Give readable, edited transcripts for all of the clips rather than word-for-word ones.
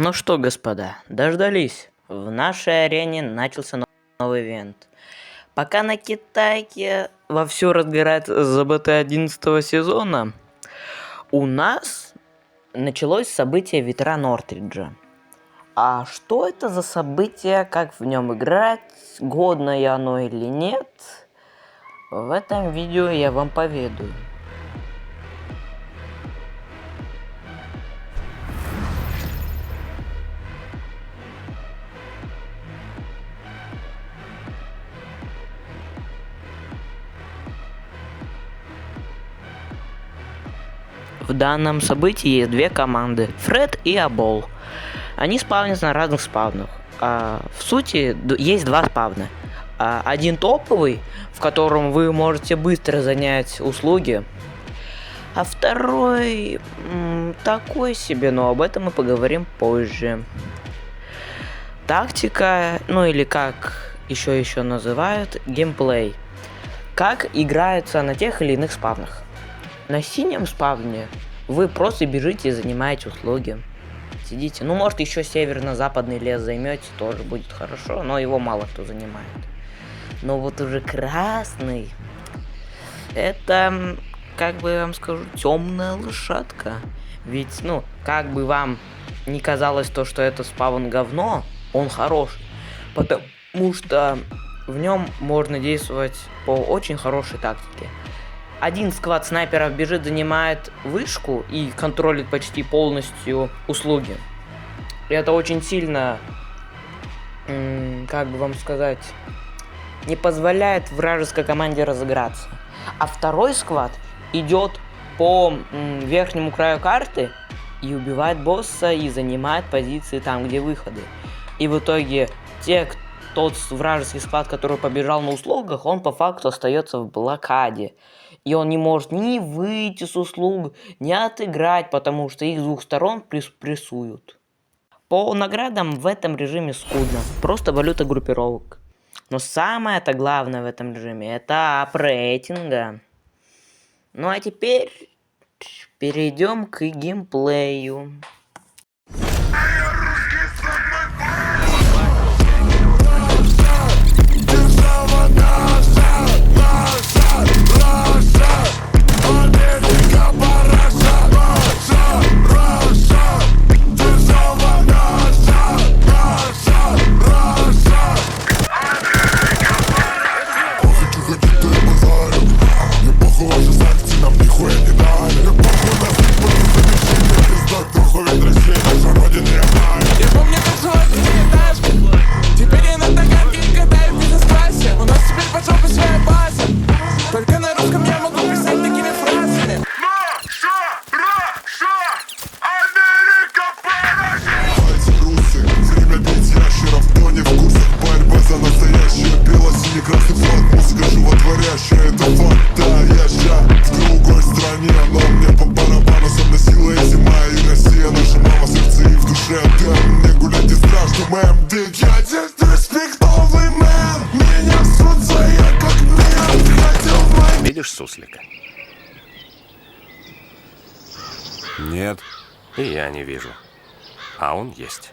Ну что, господа, дождались. В нашей арене начался новый ивент. Пока на Китайке вовсю разгорается ЗБТ 11 сезона, у нас началось событие Ветра Нортриджа. А что это за событие, как в нем играть, годное оно или нет, в этом видео я вам поведаю. В данном событии есть две команды, Фред и Абол. Они спавнятся на разных спавнах. В сути, есть два спавна. Один топовый, в котором вы можете быстро занять услуги. А второй такой себе, но об этом мы поговорим позже. Тактика, ну или как еще называют, геймплей. Как играются на тех или иных спавнах. На синем спавне вы просто бежите и занимаете услуги. Сидите. Ну, может, еще северно-западный лес займете, тоже будет хорошо, но его мало кто занимает. Но вот уже красный, это, как бы я вам скажу, темная лошадка. Ведь, ну, как бы вам не казалось то, что это спавн говно, он хороший. Потому что в нем можно действовать по очень хорошей тактике. Один сквад снайперов бежит, занимает вышку и контролит почти полностью услуги. И это очень сильно, как бы вам сказать, не позволяет вражеской команде разыграться. А второй сквад идет по верхнему краю карты и убивает босса и занимает позиции там, где выходы. И в итоге тот вражеский склад, который побежал на услугах, он по факту остается в блокаде. И он не может ни выйти с услуг, ни отыграть, потому что их с двух сторон прессуют. По наградам в этом режиме скудно, просто валюта группировок. Но самое-то главное в этом режиме это ап рейтинга. Ну а теперь перейдем к геймплею. Видишь суслика? Нет. И я не вижу. А он есть.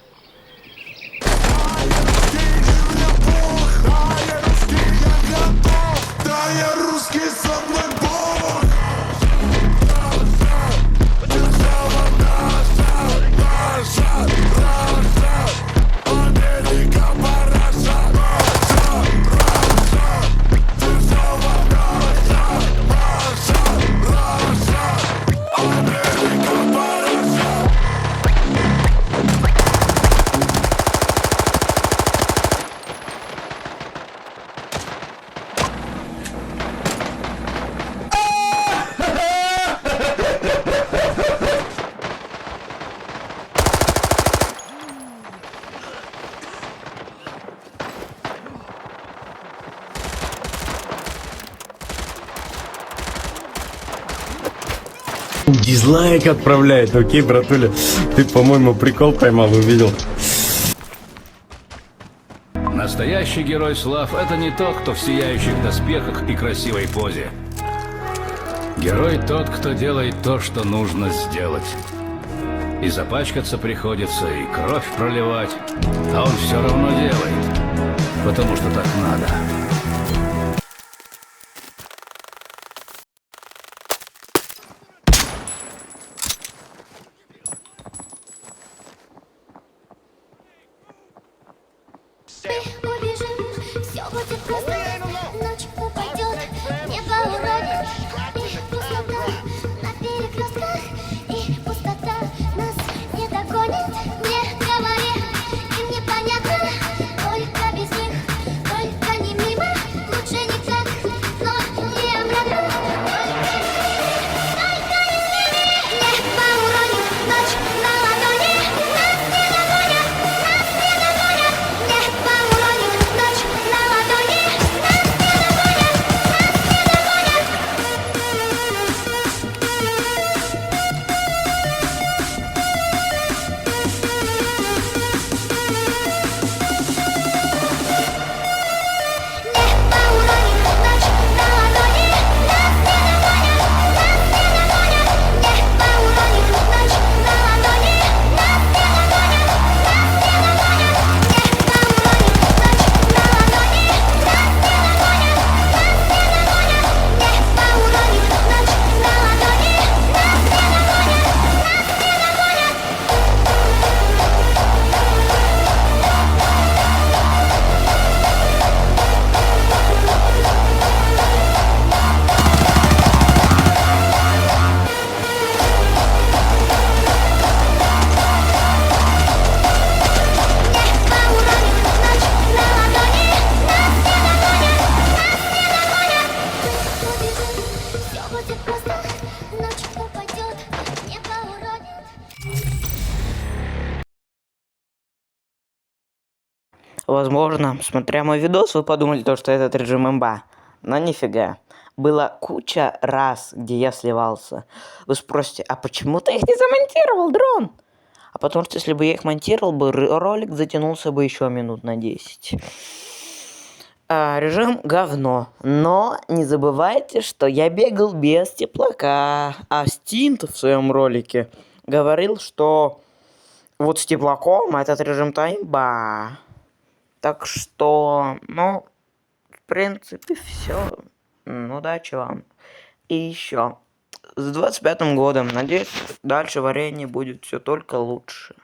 Дизлайк отправляет, окей, братуля. Ты, по-моему, прикол поймал, увидел. Настоящий герой слав – это не тот, кто в сияющих доспехах и красивой позе. Герой тот, кто делает то, что нужно сделать. И запачкаться приходится, и кровь проливать. А он все равно делает. Потому что так надо. Убежим, все будет просто. Ночь упадет, небо уронит. И пустота на перекрестках. И пустота нас не догонит. Не говори, им непонятно. Только без них, только не мимо. Лучше не так, но не обратно. Только не с ними. Небо уронит, ночь на ладони. Нас не догонят, нас не догонят. Небо уронит, ночь на ладони. Нас не догонят, нас не догонят. Небо уронит, ночь на ладони. Нас не догонят, нас не догонят. Небо уронит, ночь на ладони. Нас не догонят, нас не догонят. Небо уронит, ночь на ладони. Нас не догонят, нас не догонят. Небо уронит, ночь на ладони. Нас не догонят, небо уронит, ночь на ладони. Нас не догонят, нас не догонят. Убежим, все будет просто. Ночь упадет, небо уронит. Возможно, смотря мой видос, вы подумали, то, что этот режим имба. Но нифига. Было куча раз, где я сливался. Вы спросите, а почему ты их не замонтировал, дрон? А потому что если бы я их монтировал, бы ролик затянулся бы еще минут на 10. Режим говно. Но не забывайте, что я бегал без теплака. А Стинт в своем ролике говорил, что вот с теплаком этот режим имба. Так что, ну, в принципе, все. Удачи вам. И еще. С 25-м годом. Надеюсь, дальше варенье будет все только лучше.